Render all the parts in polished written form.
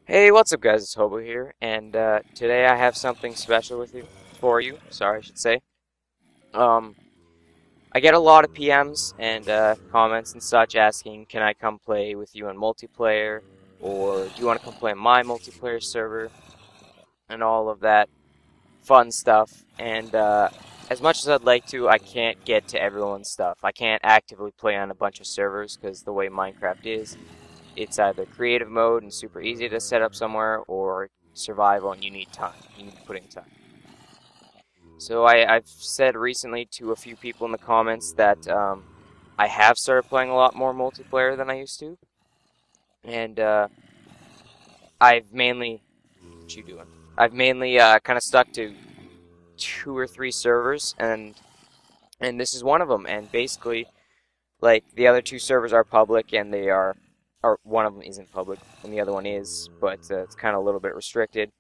Hey, what's up, guys? It's Hobo here, and today I have something special for you. Sorry, I should say. Um, I get a lot of PMs and comments and such asking, "Can I come play with you on multiplayer?" or "Do you want to come play on my multiplayer server?" and all of that fun stuff. And as much as I'd like to, I can't get to everyone's stuff. I can't actively play on a bunch of servers because the way Minecraft is, it's either creative mode and super easy to set up somewhere, or survival and you need time. You need to put in time. So I've said recently to a few people in the comments that I have started playing a lot more multiplayer than I used to, and I've mainly what you doing? I've mainly kind of stuck to two or three servers, and this is one of them. And basically, like the other two servers are public, and they are, or one of them isn't public, and the other one is, but it's kind of a little bit restricted.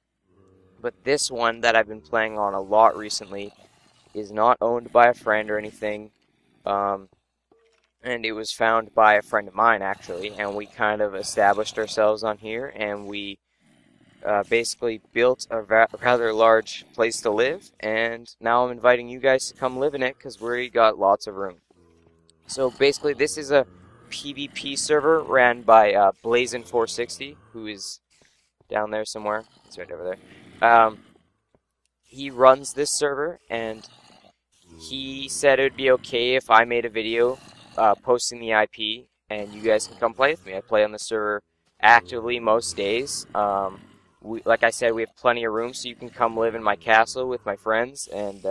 But this one that I've been playing on a lot recently is not owned by a friend or anything, um, and it was found by a friend of mine actually, and we kind of established ourselves on here, and we basically built a rather large place to live, and now I'm inviting you guys to come live in it because we got lots of room. So basically, this is a PvP server ran by Blazin460, who is down there somewhere. It's right over there. He runs this server, and he said it would be okay if I made a video posting the IP, and you guys can come play with me. I play on the server actively most days. Like I said, we have plenty of room, so you can come live in my castle with my friends and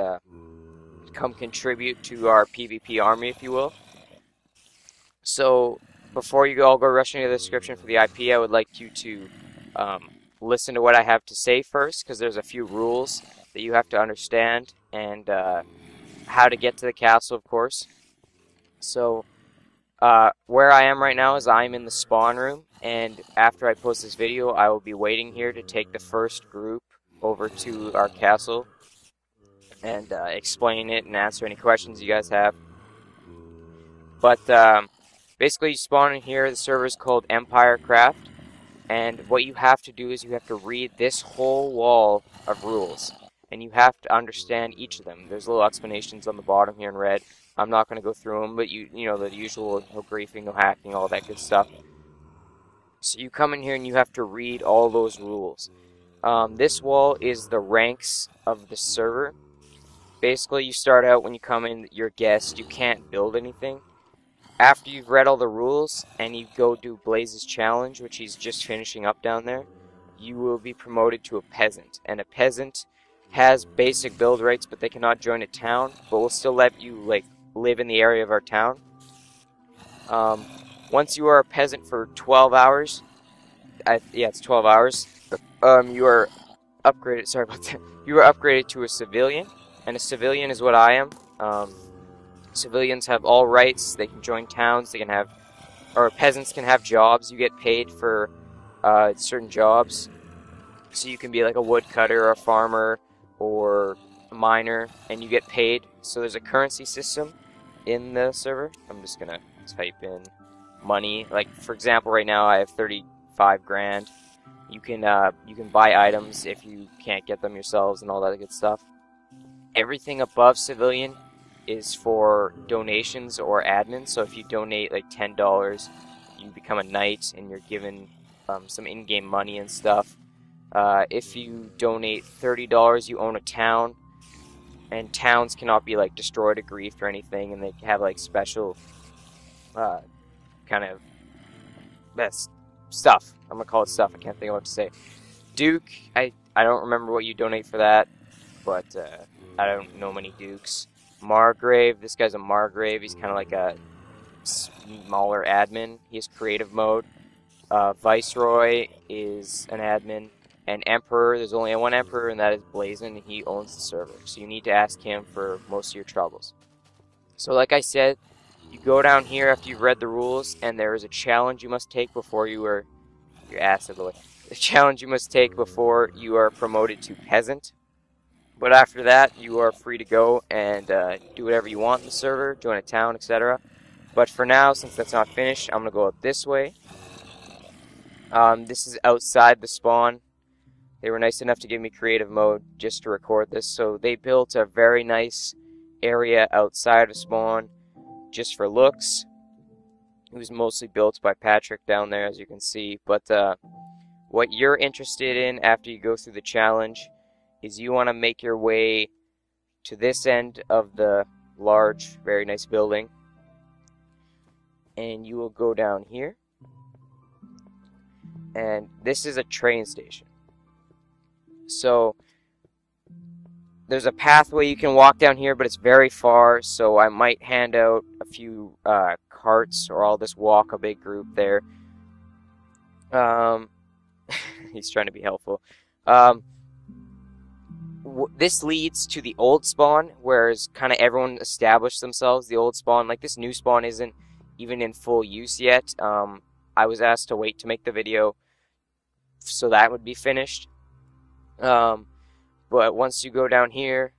come contribute to our PvP army, if you will. So before you all go rushing to the description for the IP, I would like you to listen to what I have to say first, because there's a few rules that you have to understand, and how to get to the castle, of course. So where I am right now is I'm in the spawn room, and after I post this video, I will be waiting here to take the first group over to our castle and explain it and answer any questions you guys have. But basically, you spawn in here. The server is called MineCraft, and what you have to do is you have to read this whole wall of rules, and you have to understand each of them. There's little explanations on the bottom here in red. I'm not going to go through them, but you know the usual: no griefing, no hacking, all that good stuff. So you come in here and you have to read all those rules. This wall is the ranks of the server. Basically, you start out when you come in, you're a guest. You can't build anything. After you've read all the rules and you go do Blaze's challenge, which he's just finishing up down there, you will be promoted to a peasant. And a peasant has basic build rates, but they cannot join a town, but will still let you like live in the area of our town. Once you are a peasant for 12 hours, yeah, it's 12 hours, you are upgraded, sorry about that, you are upgraded to a civilian, and a civilian is what I am. Civilians have all rights. They can join towns. They can have, or peasants can have jobs. You get paid for certain jobs. So you can be like a woodcutter or a farmer or a miner, and you get paid. So there's a currency system in the server. I'm just gonna type in money. Like for example, right now I have 35 grand. You can buy items if you can't get them yourselves and all that good stuff. Everything above civilian is for donations or admin. So if you donate like $10, you become a knight and you're given some in-game money and stuff. If you donate $30, you own a town, and towns cannot be like destroyed or griefed or anything, and they have like special kind of best stuff. I'm gonna call it stuff. I can't think of what to say. Duke, I don't remember what you donate for that, but I don't know many dukes. Margrave, this guy's a Margrave. He's kind of like a smaller admin. He has creative mode. Viceroy is an admin. And Emperor, there's only one Emperor, and that is Blazin, and he owns the server. So you need to ask him for most of your troubles. So like I said, you go down here after you've read the rules, and there is a challenge you must take before you are... Your ass out of the way. The challenge you must take before you are promoted to Peasant. But after that, you are free to go and do whatever you want in the server, join a town, etc. But for now, since that's not finished, I'm going to go out this way. This is outside the spawn. They were nice enough to give me creative mode just to record this, so they built a very nice area outside of spawn just for looks. It was mostly built by Patrick down there, as you can see, but what you're interested in after you go through the challenge is you want to make your way to this end of the large, very nice building, and you will go down here, and this is a train station. So there's a pathway you can walk down here, but it's very far, so I might hand out a few carts, or I'll just walk a big group there. He's trying to be helpful. This leads to the old spawn, whereas kind of everyone established themselves. The old spawn, like this new spawn, isn't even in full use yet. I was asked to wait to make the video so that would be finished. But once you go down here,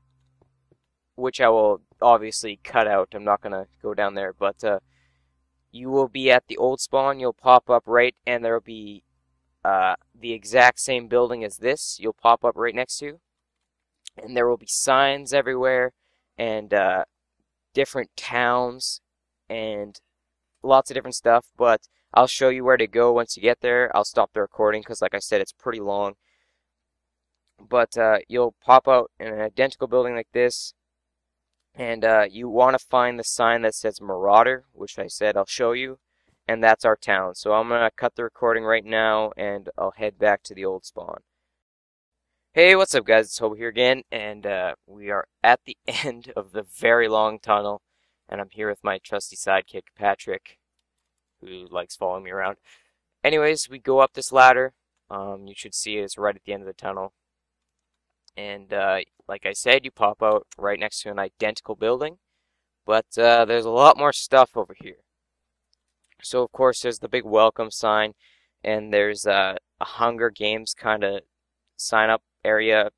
which I will obviously cut out, I'm not gonna go down there, but you will be at the old spawn. You'll pop up right, and there will be the exact same building as this. You'll pop up right next to, and there will be signs everywhere, and different towns, and lots of different stuff. But I'll show you where to go once you get there. I'll stop the recording because, like I said, it's pretty long. But you'll pop out in an identical building like this, and you want to find the sign that says Marauder, which I said I'll show you, and that's our town. So I'm going to cut the recording right now, and I'll head back to the old spawn. Hey, what's up, guys? It's Hobo here again, and we are at the end of the very long tunnel, and I'm here with my trusty sidekick, Patrick, who likes following me around. Anyways, we go up this ladder. You should see it's right at the end of the tunnel. And like I said, you pop out right next to an identical building, but there's a lot more stuff over here. So of course there's the big welcome sign, and there's a Hunger Games kind of sign up area.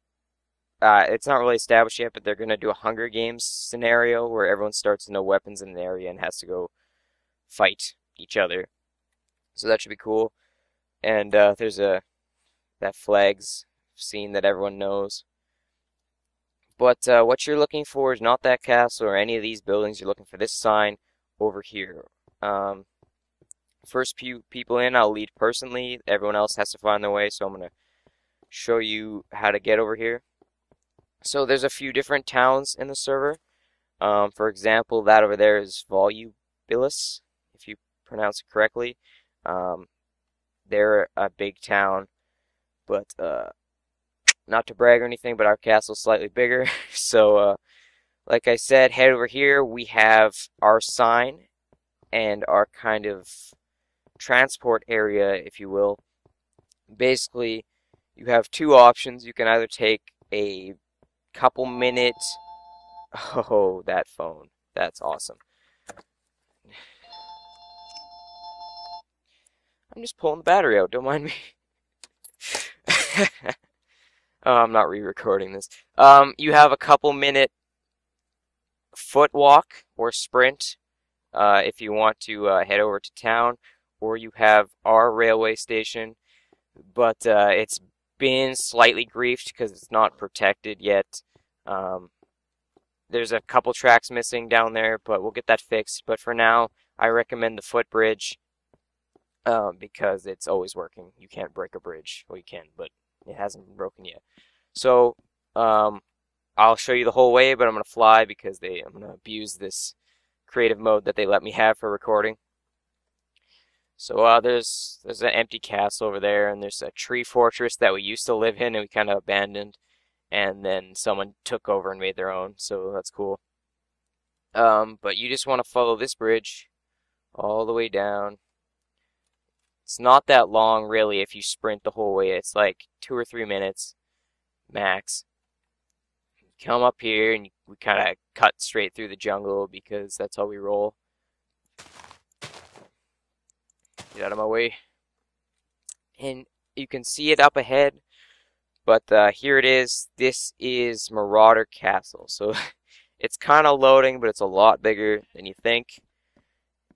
It's not really established yet, but they're going to do a Hunger Games scenario where everyone starts with no weapons in an area and has to go fight each other. So that should be cool. And there's that flags scene that everyone knows. But what you're looking for is not that castle or any of these buildings. You're looking for this sign over here. First few people in, I'll lead personally. Everyone else has to find their way, so I'm going to show you how to get over here. So there's a few different towns in the server. For example, that over there is Volubilis, if you pronounce it correctly. They're a big town, but not to brag or anything, but our castle's slightly bigger. So, like I said, head over here. We have our sign and our kind of transport area, if you will. Basically, you have two options. You can either take a couple minutes. Oh, that phone. That's awesome. I'm just pulling the battery out. Don't mind me. Oh, I'm not re-recording this. You have a couple minute foot walk or sprint if you want to head over to town, or you have our railway station, but it's been slightly griefed because it's not protected yet. There's a couple tracks missing down there, but we'll get that fixed. But for now, I recommend the footbridge because it's always working. You can't break a bridge. Well, you can, but it hasn't been broken yet. So I'll show you the whole way, but I'm going to fly because I'm going to abuse this creative mode that they let me have for recording. So there's an empty castle over there, and there's a tree fortress that we used to live in and we kind of abandoned, and then someone took over and made their own, so that's cool. But you just want to follow this bridge all the way down. It's not that long, really, if you sprint the whole way. It's like 2 or 3 minutes max. You come up here, and we kind of cut straight through the jungle because that's how we roll. Get out of my way. And you can see it up ahead, but here it is. This is Marauder Castle. So it's kind of loading, but it's a lot bigger than you think.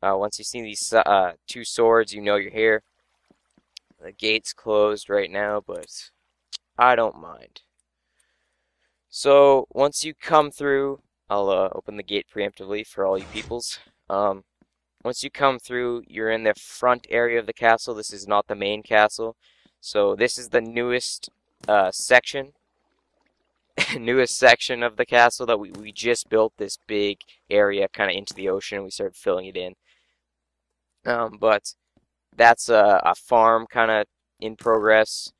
Once you see these two swords, you know you're here. The gate's closed right now, but I don't mind. So once you come through, I'll open the gate preemptively for all you peoples. Once you come through, you're in the front area of the castle. This is not the main castle. So this is the newest section, newest section of the castle that we just built this big area kind of into the ocean, and we started filling it in. But that's a farm kind of in progress,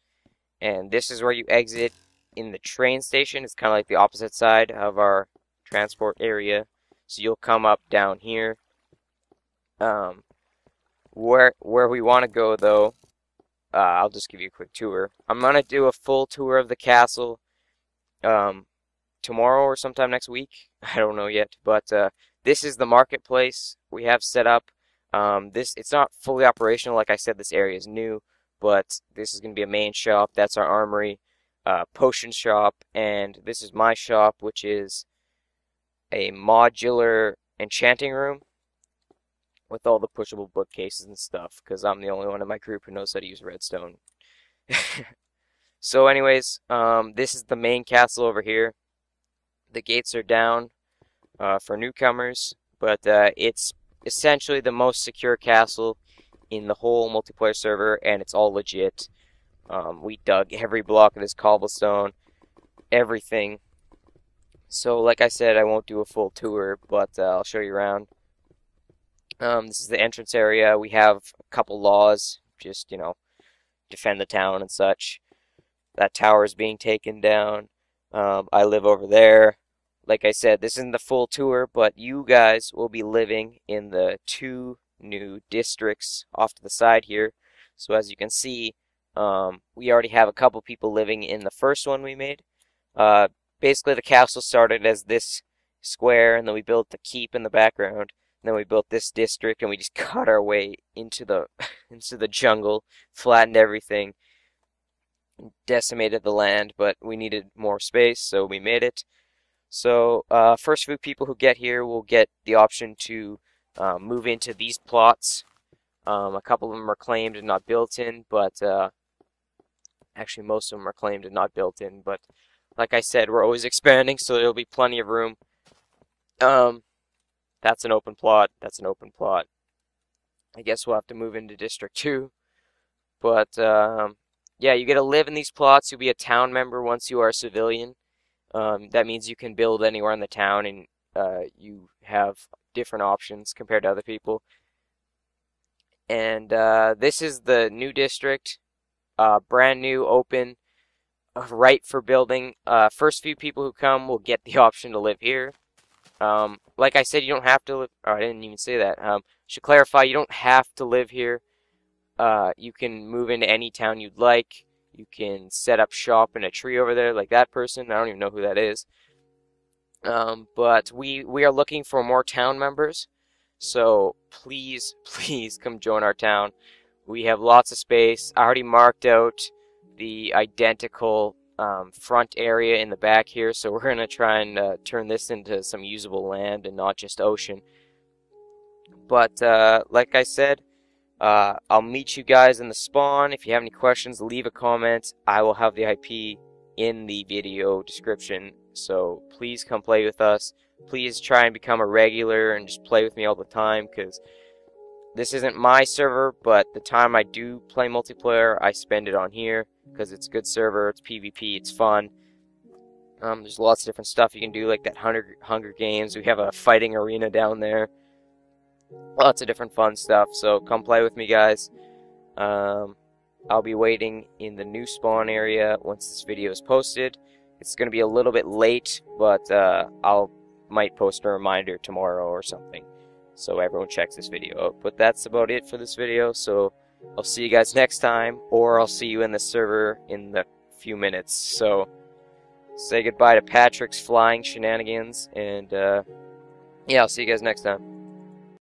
and this is where you exit in the train station. It's kind of like the opposite side of our transport area. So you'll come up down here. Where we want to go though, I'll just give you a quick tour. I'm gonna do a full tour of the castle tomorrow or sometime next week. I don't know yet, but this is the marketplace we have set up. It's not fully operational. Like I said, this area is new, but this is gonna be a main shop. That's our armory, potion shop, and this is my shop, which is a modular enchanting room with all the pushable bookcases and stuff, because I'm the only one in my group who knows how to use redstone. So anyways, this is the main castle over here. The gates are down for newcomers, but it's essentially the most secure castle in the whole multiplayer server, and it's all legit. We dug every block of this cobblestone, everything. So like I said, I won't do a full tour, but I'll show you around. This is the entrance area. We have a couple laws, just, defend the town and such. That tower is being taken down. I live over there. Like I said, this isn't the full tour, but you guys will be living in the 2 new districts off to the side here. So as you can see, we already have a couple people living in the first one we made. Basically, the castle started as this square, and then we built the keep in the background. And then we built this district, and we just cut our way into the into the jungle, flattened everything, decimated the land, but we needed more space, so we made it. So first few people who get here will get the option to move into these plots. A couple of them are claimed and not built in, but actually most of them are claimed and not built in. But like I said, we're always expanding, so there'll be plenty of room. That's an open plot. That's an open plot. I guess we'll have to move into District 2. But, yeah, you get to live in these plots. You'll be a town member once you are a civilian. That means you can build anywhere in the town, and you have different options compared to other people. And this is the new district. Brand new, open, right for building. First few people who come will get the option to live here. Like I said, you don't have to live. Oh, I didn't even say that. Should clarify, you don't have to live here. You can move into any town you'd like. You can set up shop in a tree over there, like that person. I don't even know who that is. But we are looking for more town members. So please, please come join our town. We have lots of space. I already marked out the identical front area in the back here, so we're going to try and turn this into some usable land and not just ocean. But like I said, I'll meet you guys in the spawn. If you have any questions, leave a comment. I will have the IP in the video description, so please come play with us. Please try and become a regular and just play with me all the time, because this isn't my server, but the time I do play multiplayer, I spend it on here, because it's a good server, it's PvP, it's fun. There's lots of different stuff you can do, like that Hunger Games. We have a fighting arena down there. Lots of different fun stuff, so come play with me, guys. I'll be waiting in the new spawn area once this video is posted. It's going to be a little bit late, but might post a reminder tomorrow or something, so everyone checks this video out. But that's about it for this video, so I'll see you guys next time, or I'll see you in the server in a few minutes. So say goodbye to Patrick's flying shenanigans, and yeah, I'll see you guys next time.